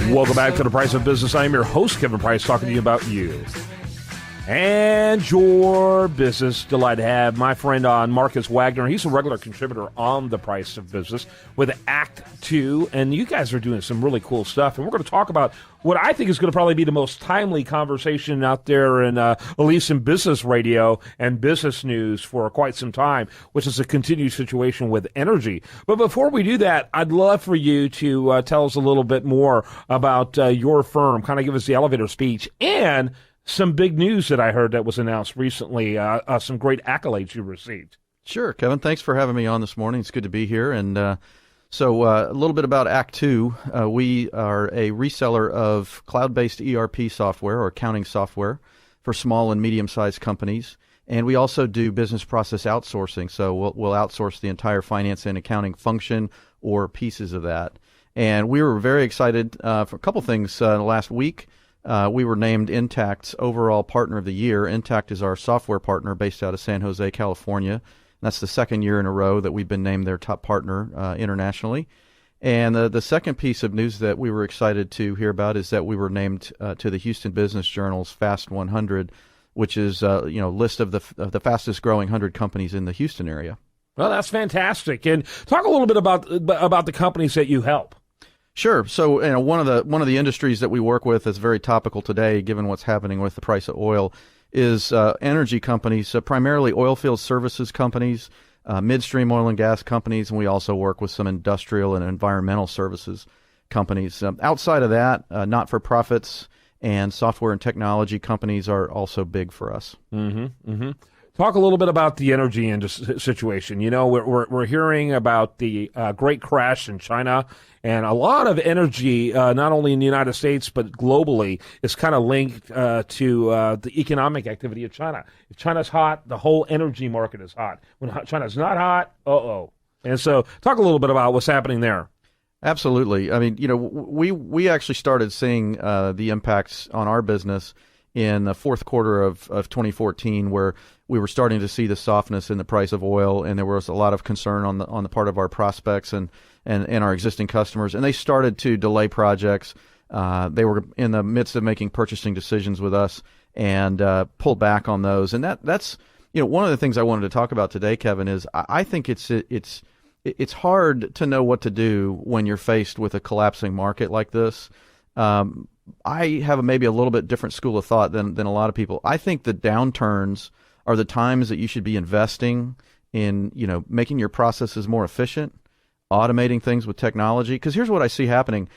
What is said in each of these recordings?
Welcome back to The Price of Business. I am your host, Kevin Price, talking to you about you and your business. Delighted to have my friend on, Marcus Wagner. He's a regular contributor on The Price of Business with Act 2, and you guys are doing some really cool stuff. And we're going to talk about what I think is going to probably be the most timely conversation out there in, at least in business radio and business news for quite some time, which is a continued situation with energy. But before we do that, I'd love for you to tell us a little bit more about your firm, kind of give us the elevator speech, and some big news that I heard that was announced recently, some great accolades you received. Sure, Kevin. Thanks for having me on this morning. It's good to be here. And so a little bit about Act 2. We are a reseller of cloud-based ERP software or accounting software for small and medium-sized companies. And we also do business process outsourcing. So we'll outsource the entire finance and accounting function or pieces of that. And we were very excited for a couple things last week. We were named Intact's overall partner of the year. Intact is our software partner based out of San Jose, California. That's the second year in a row that we've been named their top partner internationally. And the second piece of news that we were excited to hear about is that we were named to the Houston Business Journal's Fast 100, which is list of the fastest growing 100 companies in the Houston area. Well, that's fantastic. And talk a little bit about the companies that you help. Sure. So, one of the industries that we work with that's very topical today, given what's happening with the price of oil, is energy companies, primarily oil field services companies, midstream oil and gas companies, and we also work with some industrial and environmental services companies. Outside of that, not-for-profits and software and technology companies are also big for us. Mm-hmm. Mm-hmm. Talk a little bit about the energy situation. You know, we're hearing about the great crash in China, and a lot of energy, not only in the United States but globally, is kind of linked to the economic activity of China. If China's hot, the whole energy market is hot. When China's not hot, And so, talk a little bit about what's happening there. Absolutely. I mean, we actually started seeing the impacts on our business in the fourth quarter of 2014, where we were starting to see the softness in the price of oil, and there was a lot of concern on the part of our prospects and our existing customers, and they started to delay projects. They were in the midst of making purchasing decisions with us and pulled back on those. And that's one of the things I wanted to talk about today, Kevin, is I think it's hard to know what to do when you're faced with a collapsing market like this. I have maybe a little bit different school of thought than a lot of people. I think the downturns are the times that you should be investing in, making your processes more efficient, automating things with technology. Because here's what I see happening.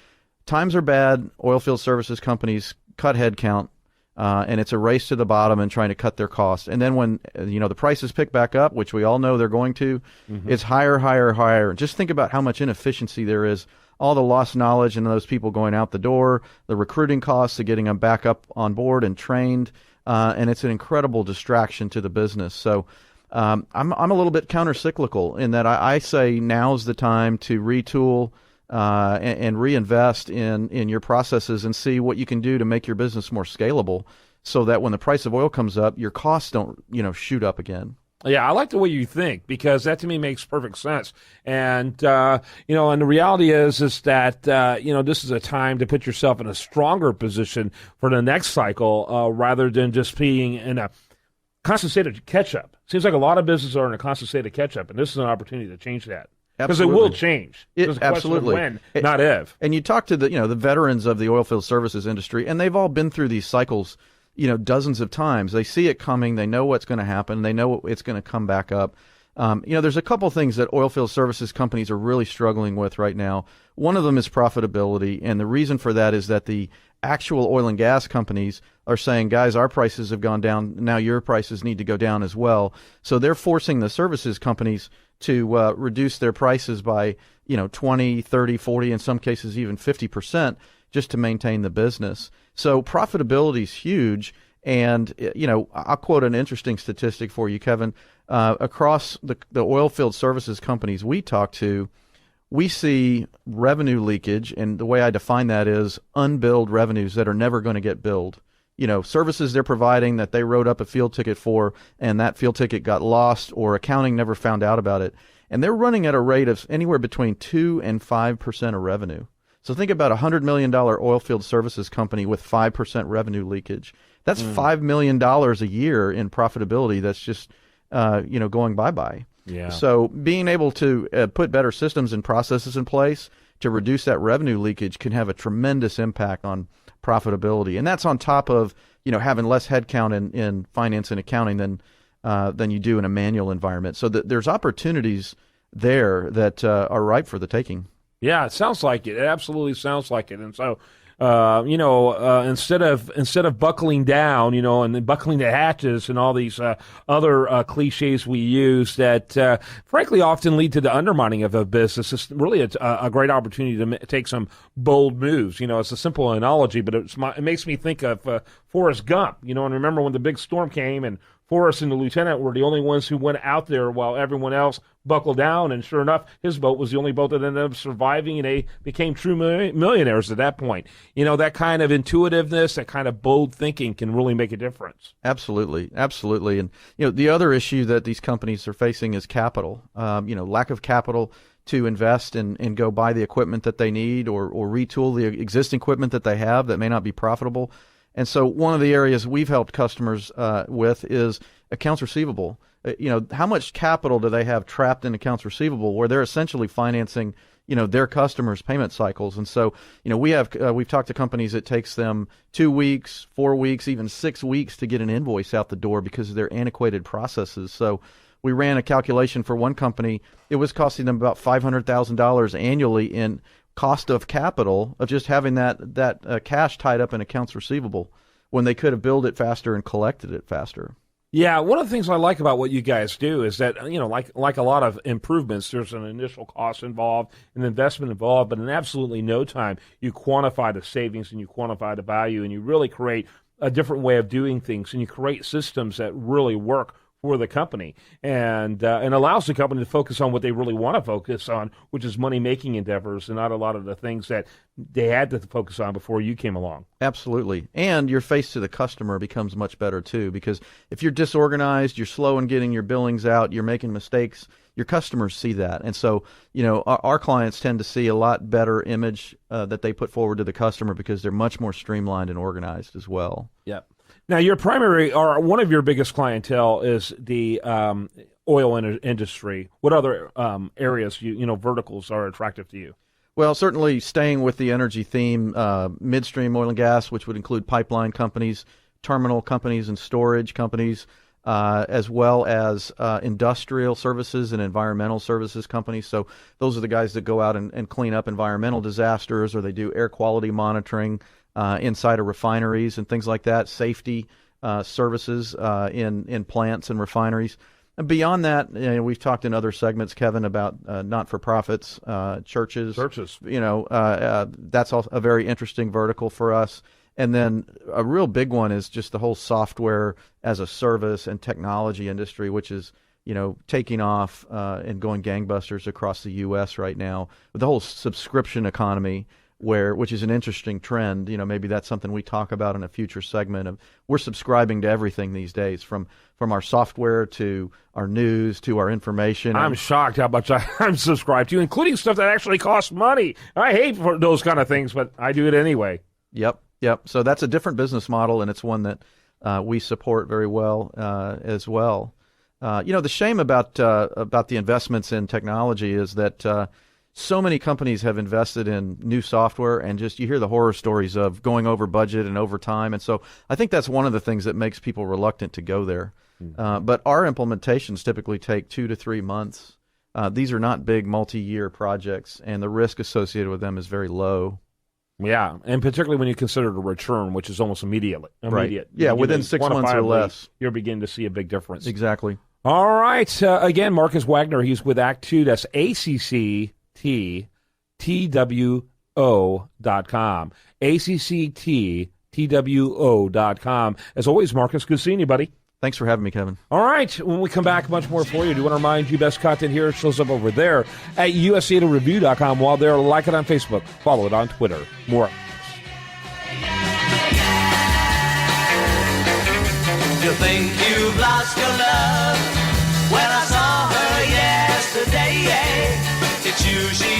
Times are bad. Oilfield services companies cut headcount, and it's a race to the bottom and trying to cut their costs. And then when, the prices pick back up, which we all know they're going to, it's higher, higher, higher. Just think about how much inefficiency there is. All the lost knowledge and those people going out the door, the recruiting costs of getting them back up on board and trained, and it's an incredible distraction to the business. So I'm a little bit counter-cyclical in that I say now's the time to retool and reinvest in your processes and see what you can do to make your business more scalable so that when the price of oil comes up, your costs don't shoot up again. Yeah, I like the way you think, because that to me makes perfect sense. And, and the reality is that, this is a time to put yourself in a stronger position for the next cycle rather than just being in a constant state of catch-up. Seems like a lot of businesses are in a constant state of catch-up, and this is an opportunity to change that. Because it will change. It's absolutely. When, not if. And you talk to the veterans of the oilfield services industry, and they've all been through these cycles dozens of times. They see it coming. They know what's going to happen. They know it's going to come back up. There's a couple things that oilfield services companies are really struggling with right now. One of them is profitability, and the reason for that is that the actual oil and gas companies are saying, guys, our prices have gone down. Now your prices need to go down as well. So they're forcing the services companies to reduce their prices by 20, 30, 40, in some cases even 50%, just to maintain the business. So profitability is huge. And, I'll quote an interesting statistic for you, Kevin. Across the oil field services companies we talk to, we see revenue leakage. And the way I define that is unbilled revenues that are never going to get billed. Services they're providing that they wrote up a field ticket for, and that field ticket got lost or accounting never found out about it. And they're running at a rate of anywhere between 2 and 5% of revenue. So think about a $100 million oil field services company with 5% revenue leakage. That's $5 million a year in profitability. That's just, going bye-bye. Yeah. So being able to put better systems and processes in place to reduce that revenue leakage can have a tremendous impact on profitability. And that's on top of, having less headcount in finance and accounting than you do in a manual environment. So there's opportunities there that are ripe for the taking. Yeah, it sounds like it. It absolutely sounds like it. And so, instead of buckling down, and then buckling the hatches and all these other cliches we use that, frankly, often lead to the undermining of a business, it's really a great opportunity to take some bold moves. It's a simple analogy, but it makes me think of Forrest Gump. And remember when the big storm came and Forrest and the lieutenant were the only ones who went out there while everyone else buckled down, and sure enough, his boat was the only boat that ended up surviving, and they became true millionaires at that point. That kind of intuitiveness, that kind of bold thinking can really make a difference. Absolutely. And, the other issue that these companies are facing is capital, lack of capital to invest and go buy the equipment that they need or retool the existing equipment that they have that may not be profitable. And so one of the areas we've helped customers with is accounts receivable. How much capital do they have trapped in accounts receivable where they're essentially financing, their customers' payment cycles? And so, we've talked to companies, it takes them 2 weeks, 4 weeks, even 6 weeks to get an invoice out the door because of their antiquated processes. So we ran a calculation for one company. It was costing them about $500,000 annually in cost of capital of just having that cash tied up in accounts receivable when they could have billed it faster and collected it faster. Yeah, one of the things I like about what you guys do is that, like a lot of improvements, there's an initial cost involved, an investment involved, but in absolutely no time, you quantify the savings and you quantify the value, and you really create a different way of doing things, and you create systems that really work for the company and allows the company to focus on what they really want to focus on, which is money-making endeavors and not a lot of the things that they had to focus on before you came along. Absolutely. And your face to the customer becomes much better, too, because if you're disorganized, you're slow in getting your billings out, you're making mistakes, your customers see that. And so, our clients tend to see a lot better image that they put forward to the customer because they're much more streamlined and organized as well. Yep. Now, your primary or one of your biggest clientele is the oil industry. What other areas, verticals are attractive to you? Well, certainly staying with the energy theme, midstream oil and gas, which would include pipeline companies, terminal companies, and storage companies, as well as industrial services and environmental services companies. So those are the guys that go out and clean up environmental disasters, or they do air quality monitoring inside of refineries and things like that, safety services in plants and refineries. And beyond that, we've talked in other segments, Kevin, about not-for-profits, churches. That's also a very interesting vertical for us. And then a real big one is just the whole software as a service and technology industry, which is taking off and going gangbusters across the U.S. right now with the whole subscription economy, which is an interesting trend. Maybe that's something we talk about in a future segment. Of we're subscribing to everything these days, from our software to our news to our information. I'm shocked how much I'm subscribed to, including stuff that actually costs money. I hate those kind of things, but I do it anyway. Yep. So that's a different business model, and it's one that we support very well as well. The shame about the investments in technology is that so many companies have invested in new software, and just you hear the horror stories of going over budget and over time. And so I think that's one of the things that makes people reluctant to go there. But our implementations typically take 2 to 3 months. These are not big multi-year projects, and the risk associated with them is very low. Yeah, and particularly when you consider the return, which is almost immediate. Right. Yeah, within 6 months or less. You're beginning to see a big difference. Exactly. All right. Again, Marcus Wagner, he's with Act 2. That's ACCTTWO.com. ACCTTWO.com. As always, Marcus, good seeing you, buddy. Thanks for having me, Kevin. All right. When we come back, much more for you. Do want to remind you, best content here shows up over there at USAToReview.com. While there, like it on Facebook. Follow it on Twitter. More. You think you've lost your love? Well, I saw her yesterday. It's you she